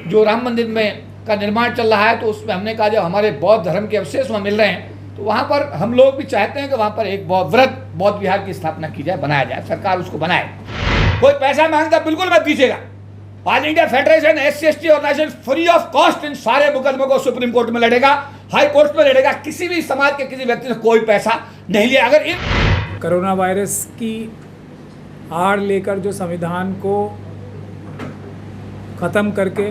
जो राम मंदिर में का निर्माण चल रहा है, तो उसमें हमने कहा जब हमारे बौद्ध धर्म के अवशेष वहाँ मिल रहे हैं तो वहाँ पर हम लोग भी चाहते हैं कि वहाँ पर एक बौद्ध विहार की स्थापना की जाए, बनाया जाए, सरकार उसको बनाए। कोई पैसा मांगता बिल्कुल मत दीजिएगा। All India federation SC/ST organisation free of cost इन सारे मुकदमों को सुप्रीम कोर्ट में लड़ेगा, हाई कोर्ट में लड़ेगा। किसी भी समाज के किसी व्यक्ति से कोई पैसा नहीं लिया। अगर इन कोरोना वायरस की आड़ लेकर जो संविधान को ख़त्म करके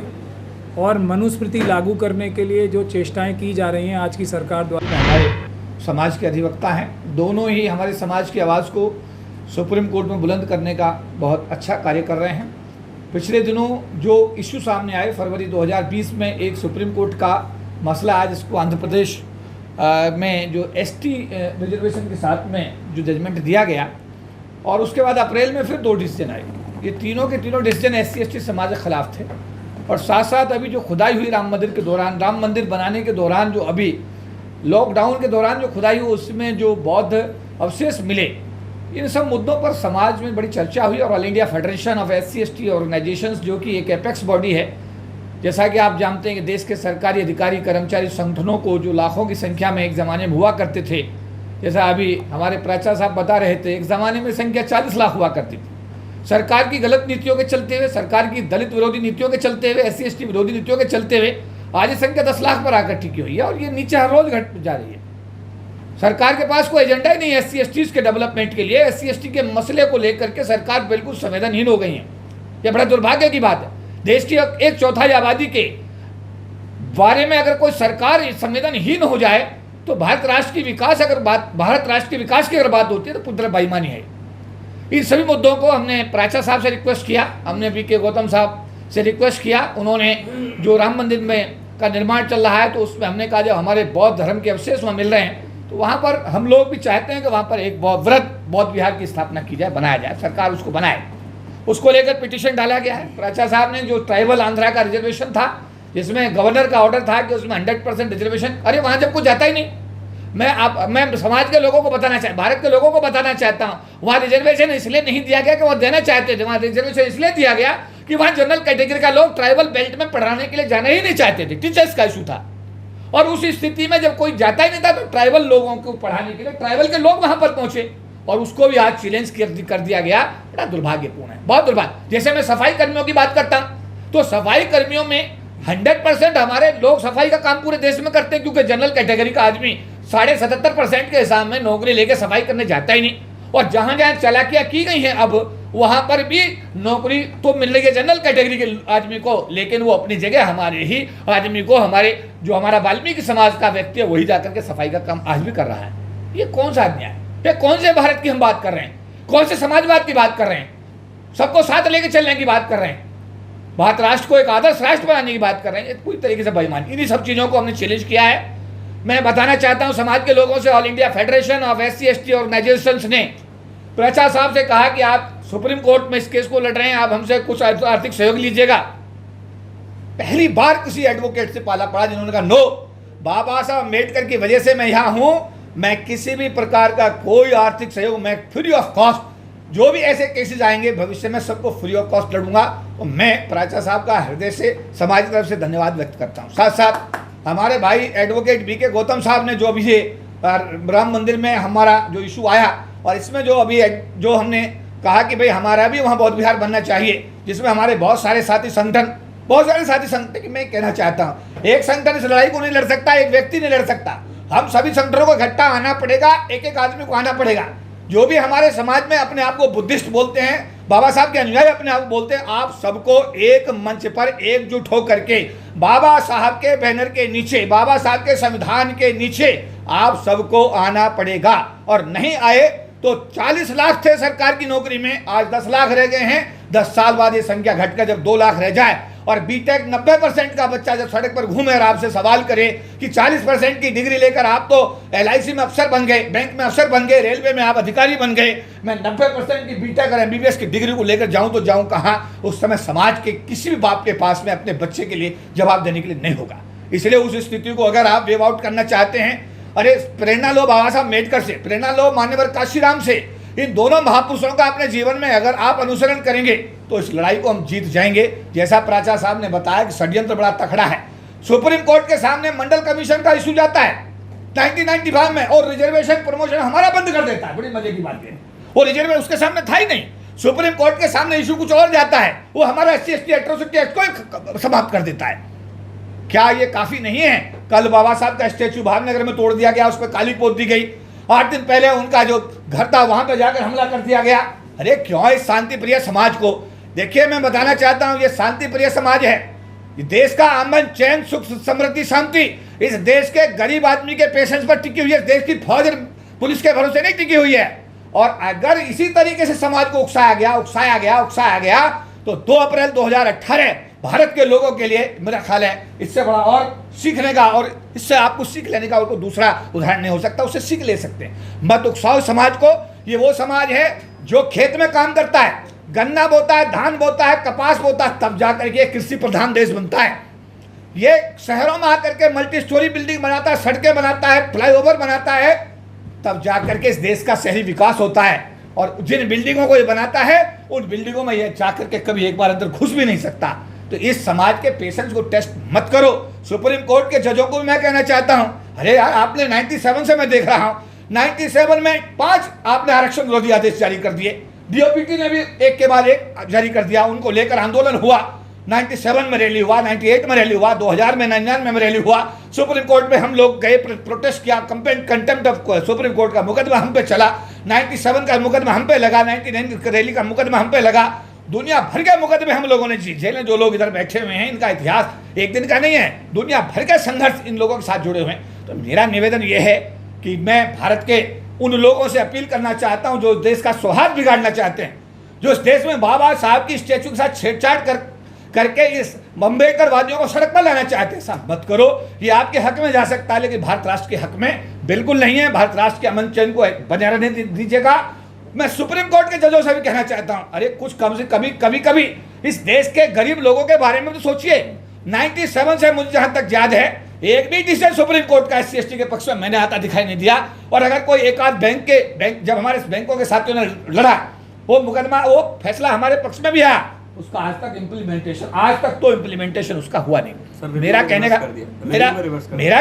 और मनुस्मृति लागू करने के लिए जो चेष्टाएं की जा रही हैं आज की सरकार द्वारा, हमारे समाज के अधिवक्ता हैं, दोनों ही हमारे समाज की आवाज़ को सुप्रीम कोर्ट में बुलंद करने का बहुत अच्छा कार्य कर रहे हैं। पिछले दिनों जो इशू सामने आए फरवरी 2020 में, एक सुप्रीम कोर्ट का मसला आया जिसको आंध्र प्रदेश में जो ST रिजर्वेशन के साथ में जो जजमेंट दिया गया, और उसके बाद अप्रैल में फिर 2 डिसीजन आए। ये तीनों के तीनों डिसीजन SC/ST समाज के खिलाफ थे। और साथ साथ अभी जो खुदाई हुई राम मंदिर के दौरान, राम मंदिर बनाने के दौरान, जो अभी लॉकडाउन के दौरान जो खुदाई हुई उसमें जो बौद्ध अवशेष मिले, इन सब मुद्दों पर समाज में बड़ी चर्चा हुई। और all India federation of SC/ST organisations, जो कि एक एपेक्स बॉडी है, जैसा कि आप जानते हैं कि देश के सरकारी अधिकारी कर्मचारी संगठनों को जो लाखों की संख्या में एक ज़माने में हुआ करते थे, जैसा अभी हमारे प्राचार्य साहब बता रहे थे, एक ज़माने में संख्या 40 लाख हुआ करती थी। सरकार की गलत नीतियों के चलते हुए, सरकार की दलित विरोधी नीतियों के चलते हुए, SC/ST विरोधी नीतियों के चलते हुए आज ये संख्या 10 लाख पर आकर टिकी हुई है, और ये नीचे हर रोज घट जा रही है। सरकार के पास कोई एजेंडा ही नहीं है SC/ST के डेवलपमेंट के लिए। SC/ST के मसले को लेकर के सरकार बिल्कुल संवेदनहीन हो गई है। यह बड़ा दुर्भाग्य की बात है। देश की 1/4 आबादी के बारे में अगर कोई सरकार संवेदनहीन हो जाए तो भारत राष्ट्र की विकास की अगर बात होती है तो पूरी तरह बेईमानी है। इन सभी मुद्दों को हमने प्राचार्य साहब से रिक्वेस्ट किया, हमने VK गौतम साहब से रिक्वेस्ट किया। उन्होंने जो राम मंदिर में का निर्माण चल रहा है तो उसमें हमने कहा जब हमारे बौद्ध धर्म के अवशेष वहाँ मिल रहे हैं तो वहाँ पर हम लोग भी चाहते हैं कि वहाँ पर एक बौद्ध विहार की स्थापना की जाए, बनाया जाए, सरकार उसको बनाए। उसको लेकर पिटीशन डाला गया है। प्राचार्य साहब ने जो ट्राइबल आंध्रा का रिजर्वेशन था, जिसमें गवर्नर का ऑर्डर था कि उसमें 100% रिजर्वेशन, अरे वहाँ जब कुछ जाता ही नहीं। मैं समाज के लोगों को बताना भारत के लोगों को बताना चाहता हूँ, वहाँ रिजर्वेशन इसलिए नहीं दिया गया कि वहाँ देना चाहते थे, वहाँ रिजर्वेशन इसलिए दिया गया कि वहाँ जनरल कैटेगरी का लोग ट्राइबल बेल्ट में पढ़ाने के लिए जाना ही नहीं चाहते थे। टीचर्स का इशू था, और उस स्थिति में जब कोई जाता ही नहीं था तो ट्राइबल लोगों को पढ़ाने के लिए ट्राइबल के लोग वहाँ पर पहुंचे, और उसको भी आज चैलेंज कर दिया गया। बड़ा दुर्भाग्यपूर्ण है, बहुत दुर्भाग्य। जैसे मैं सफाई कर्मियों की बात करता हूँ तो सफाई कर्मियों में 100% हमारे लोग सफाई का काम पूरे देश में करते हैं, क्योंकि जनरल कैटेगरी का आदमी 77.5% के हिसाब में नौकरी लेके सफाई करने जाता ही नहीं। और जहां जहां चालाकियां की गई हैं अब वहां पर भी नौकरी तो मिल रही है जनरल कैटेगरी के आदमी को, लेकिन वो अपनी जगह हमारे ही आदमी को, हमारा वाल्मीकि समाज का व्यक्ति है वही जाकर के सफाई का काम आज भी कर रहा है। ये कौन सा आदमी है? ये कौन से भारत की हम बात कर रहे हैं? कौन से समाजवाद की बात कर रहे हैं? सबको साथ लेके चलने की बात कर रहे हैं, भारत राष्ट्र को एक आदर्श राष्ट्र बनाने की बात कर रहे हैं। पूरी तरीके से बेईमानी। इन्हीं सब चीज़ों को हमने चैलेंज किया है। मैं बताना चाहता हूं समाज के लोगों से, all India federation of SC/ST organisations ने प्राचार्य साहब से कहा कि आप सुप्रीम कोर्ट में इस केस को लड़ रहे हैं, आप हमसे कुछ आर्थिक सहयोग लीजिएगा। पहली बार किसी एडवोकेट से पाला पड़ा जिन्होंने कहा नो, बाबा साहब अम्बेडकर की वजह से मैं यहाँ हूँ, मैं किसी भी प्रकार का कोई आर्थिक सहयोग, मैं फ्री ऑफ कॉस्ट, जो भी ऐसे केसेस आएंगे भविष्य में सबको फ्री ऑफ कॉस्ट लड़ूंगा। तो मैं प्राचार्य साहब का हृदय से समाज की तरफ से धन्यवाद व्यक्त करता हूँ। साथ साथ हमारे भाई एडवोकेट VK गौतम साहब ने जो अभी ये राम मंदिर में हमारा जो इशू आया, और इसमें जो अभी जो हमने कहा कि भाई हमारा भी वहाँ बौद्ध विहार बनना चाहिए, जिसमें हमारे बहुत सारे साथी संगठन कि मैं कहना चाहता हूँ, एक संगठन इस लड़ाई को नहीं लड़ सकता, एक व्यक्ति नहीं लड़ सकता। हम सभी संगठनों को इकट्ठा आना पड़ेगा, एक एक आदमी को आना पड़ेगा। जो भी हमारे समाज में अपने आप को बुद्धिस्ट बोलते हैं, बाबा साहब के अनुयायी अपने आप को बोलते हैं, आप सबको एक मंच पर एकजुट होकर के बाबा साहब के बैनर के नीचे, बाबा साहब के संविधान के नीचे आप सबको आना पड़ेगा। और नहीं आए तो 40 लाख थे सरकार की नौकरी में, आज 10 लाख रह गए हैं। 10 साल बाद ये संख्या घटकर जब 2 लाख रह जाए, और बीटेक 90% का बच्चा जब सड़क पर घूमे और आपसे सवाल करे कि 40% की डिग्री लेकर आप तो LIC में अफसर बन गए, बैंक में अफसर बन गए, रेलवे में आप अधिकारी बन गए, मैं 90% की बीटेक और MBBS की डिग्री को लेकर जाऊं तो जाऊं कहाँ? उस समय समाज के किसी भी बाप के पास में अपने बच्चे के लिए जवाब देने के लिए नहीं होगा। इसलिए उस स्थिति को अगर आप वेव आउट करना चाहते हैं, अरे प्रेरणा लो बाबा साहब अम्बेडकर से, प्रेरणा लो मान्यवर काशीराम से इन दोनों महापुरुषों का अपने जीवन में अगर आप अनुसरण करेंगे तो इस लड़ाई को हम जीत जाएंगे। जैसा प्राचा साहब ने बताया कि षड्यंत्र बड़ा तकड़ा है। सुप्रीम कोर्ट के सामने मंडल कमीशन का इशू जाता है 1995 में और रिजर्वेशन प्रमोशन हमारा बंद कर देता है। बड़ी मजे की बात है, वो रिजर्वेशन उसके सामने था ही नहीं। सुप्रीम कोर्ट के सामने इशू कुछ और जाता है, वो हमारा SC/ST एट्रोसिटी एक्ट को समाप्त कर देता है। क्या ये काफी नहीं है? कल बाबा साहब का स्टैचू भावनगर में तोड़ दिया गया, उस पर काली पोत दी गई। 8 दिन पहले उनका जो घर था वहां पर जाकर हमला कर दिया गया। अरे क्यों इस शांति प्रिय समाज को? देखिए, मैं बताना चाहता हूं, ये शांति प्रिय समाज है। ये देश का अमन, चैन, सुख, समृद्धि, शांति इस देश के गरीब आदमी के पेशेंस पर टिकी हुई है। देश की फौज पुलिस के भरोसे नहीं टिकी हुई है। और अगर इसी तरीके से समाज को उकसाया गया तो 2 अप्रैल 2018 भारत के लोगों के लिए मेरा ख्याल है इससे बड़ा और सीखने का, और इससे आपको सीख लेने का और कोई दूसरा उदाहरण नहीं हो सकता। उससे सीख ले सकते हैं। मत उकसाओ समाज को। ये वो समाज है जो खेत में काम करता है, गन्ना बोता है, धान बोता है, कपास बोता है, तब जाकर के कृषि प्रधान देश बनता है। ये शहरों में आकर के मल्टी स्टोरी बिल्डिंग बनाता है, सड़कें बनाता है, फ्लाईओवर बनाता है, तब जाकर के इस देश का शहरी विकास होता है। और जिन बिल्डिंगों को ये बनाता है उन बिल्डिंगों में ये जाकर के कभी एक बार अंदर घुस भी नहीं सकता। तो इस समाज के पेशेंस को टेस्ट मत करो। सुप्रीम कोर्ट के जजों को मैं कहना चाहता हूं, अरे यार, आपने 97 से मैं देख रहा हूं, 97 में 5 आपने आरक्षण विरोधी आदेश जारी कर दिए। DOPT ने भी एक के बाद एक जारी कर दिया। उनको लेकर आंदोलन हुआ। 97 में रैली हुआ, 98 में रैली हुआ, 2000 में 99 में रैली हुआ। सुप्रीम कोर्ट में हम लोग गए, प्रोटेस्ट किया, कंटेम्प्ट ऑफ सुप्रीम कोर्ट का मुकदमा हम पे चला। 97 का मुकदमा हम पे लगा, 99 का रैली का मुकदमा हम पे लगा। दुनिया भर के मुकदमे हम लोगों ने जेल में जो लोग इधर बैठे हुए हैं, इनका इतिहास एक दिन का नहीं है। दुनिया भर के संघर्ष इन लोगों के साथ जुड़े हुए हैं। तो मेरा निवेदन यह है कि मैं भारत के उन लोगों से अपील करना चाहता हूं जो देश का सौहार्द बिगाड़ना चाहते हैं, जो इस देश में बाबा साहब की स्टैचू के साथ छेड़छाड़ करके इस अम्बेडकरवादियों को सड़क पर लाना चाहते हैं। सब मत करो। ये आपके हक में जा सकता है, लेकिन भारत राष्ट्र के हक में बिल्कुल नहीं है। भारत राष्ट्र के अमन चैन को बने रहने दीजिएगा। मैं सुप्रीम कोर्ट के जजों से भी कहना चाहता हूं, अरे कुछ कम से कभी इस देश के गरीब लोगों के बारे में तो सोचिए। 97 से मुझे जहां तक याद है, एक भी डिसीजन सुप्रीम कोर्ट का SC/ST के पक्ष में मैंने आता दिखाई नहीं दिया। और अगर कोई एक आध बैंक जब हमारे बैंकों के साथियों ने लड़ा, वो मुकदमा, वो फैसला हमारे पक्ष में भी आया, उसका आज तक इम्प्लीमेंटेशन उसका हुआ नहीं। मेरा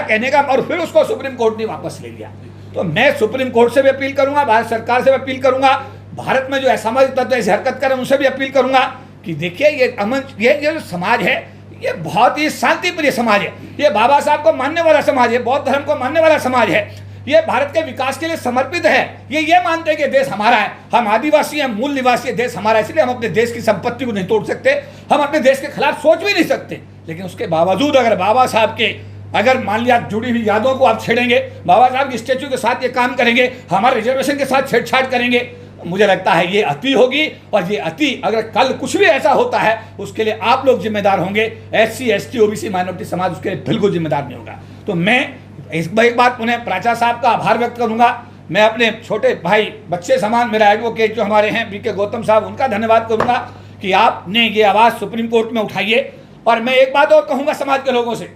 कहने का और फिर उसको सुप्रीम कोर्ट ने वापस ले लिया। तो मैं सुप्रीम कोर्ट से भी अपील करूंगा, भारत सरकार से भी अपील करूंगा, भारत में जो असामाजिक तत्व ऐसी हरकत करें उनसे भी अपील करूंगा कि देखिए, ये अमन, ये जो समाज है, ये बहुत ही शांति प्रिय समाज है। ये बाबा साहब को मानने वाला समाज है, बौद्ध धर्म को मानने वाला समाज है। ये भारत के विकास के लिए समर्पित है। ये मानते हैं कि देश हमारा है, हम आदिवासी हैं, मूल निवासी है, देश हमारा है। इसलिए हम अपने देश की संपत्ति को नहीं तोड़ सकते, हम अपने देश के खिलाफ सोच भी नहीं सकते। लेकिन उसके बावजूद अगर बाबा साहब के, अगर मान लिया जुड़ी हुई यादों को आप छेड़ेंगे, बाबा साहब की स्टैचू के साथ ये काम करेंगे, हमारे रिजर्वेशन के साथ छेड़छाड़ करेंगे, मुझे लगता है ये अति होगी। और ये अति अगर कल कुछ भी ऐसा होता है, उसके लिए आप लोग जिम्मेदार होंगे। SC/ST OBC माइनॉरिटी समाज उसके लिए बिल्कुल जिम्मेदार नहीं होगा। तो मैं एक बात उन्हें प्राचा साहब का आभार व्यक्त करूंगा। मैं अपने छोटे भाई, बच्चे समान मेरा एडवोकेट जो हमारे हैं BK गौतम साहब, उनका धन्यवाद करूंगा कि आपने ये आवाज़ सुप्रीम कोर्ट में उठाई है। और मैं एक बात और कहूँगा समाज के लोगों से,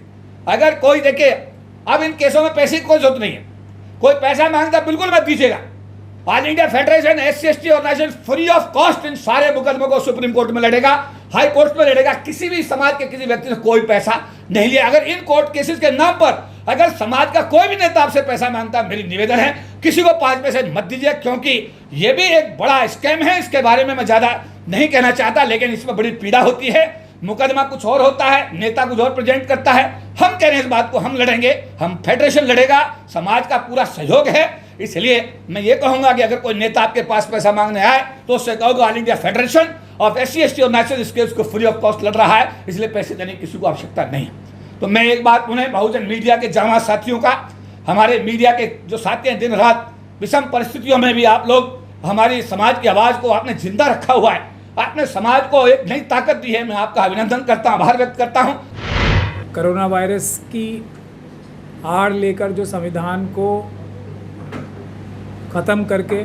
अगर कोई देखे, अब इन केसों में पैसे की कोई जरूरत नहीं है, कोई पैसा मांगता बिल्कुल मत दीजिएगा। All India federation SC/ST organisation free of cost इन सारे मुकदमों को सुप्रीम कोर्ट में लड़ेगा, हाई कोर्ट में लड़ेगा। किसी भी समाज के किसी व्यक्ति से कोई पैसा नहीं लिया। अगर इन कोर्ट केसेस के नाम पर अगर समाज का कोई भी नेता आपसे पैसा मांगता है, मेरी निवेदन है किसी को 5 पैसे मत दीजिए, क्योंकि ये भी एक बड़ा स्कैम है। इसके बारे में मैं ज़्यादा नहीं कहना चाहता, लेकिन इसमें बड़ी पीड़ा होती है। मुकदमा कुछ और होता है, नेता कुछ और प्रेजेंट करता है। हम कह रहे हैं इस बात को, हम लड़ेंगे, हम फेडरेशन लड़ेगा, समाज का पूरा सहयोग है। इसलिए मैं ये कहूँगा कि अगर कोई नेता आपके पास पैसा मांगने आए तो उससे कहोगे all India federation of SC/ST और नेशनल स्केल्स को फ्री ऑफ कॉस्ट लड़ रहा है, इसलिए पैसे देने की किसी को आवश्यकता नहीं है। तो मैं एक बात उन्हें, बहुजन मीडिया के जामा साथियों का, हमारे मीडिया के जो साथी हैं, दिन रात विषम परिस्थितियों में भी आप लोग हमारी समाज की आवाज़ को आपने जिंदा रखा हुआ है, आपने समाज को एक नई ताकत दी है। मैं आपका अभिनंदन करता हूँ, आभार व्यक्त करता हूँ। कोरोना वायरस की आड़ लेकर जो संविधान को ख़त्म करके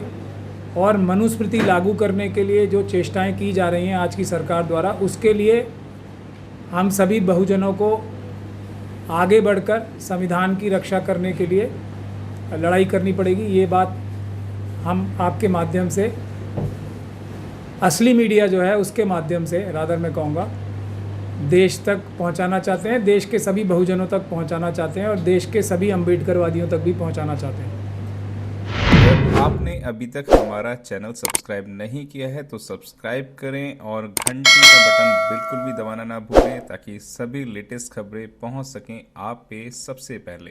और मनुस्मृति लागू करने के लिए जो चेष्टाएं की जा रही हैं आज की सरकार द्वारा, उसके लिए हम सभी बहुजनों को आगे बढ़कर संविधान की रक्षा करने के लिए लड़ाई करनी पड़ेगी। ये बात हम आपके माध्यम से असली मीडिया जो है उसके माध्यम से रादर मैं कहूँगा देश तक पहुंचाना चाहते हैं, देश के सभी बहुजनों तक पहुंचाना चाहते हैं और देश के सभी अम्बेडकरवादियों तक भी पहुंचाना चाहते हैं। अगर आपने अभी तक हमारा चैनल सब्सक्राइब नहीं किया है तो सब्सक्राइब करें और घंटी का बटन बिल्कुल भी दबाना ना भूलें ताकि सभी लेटेस्ट खबरें पहुंच सकें आप पे सबसे पहले।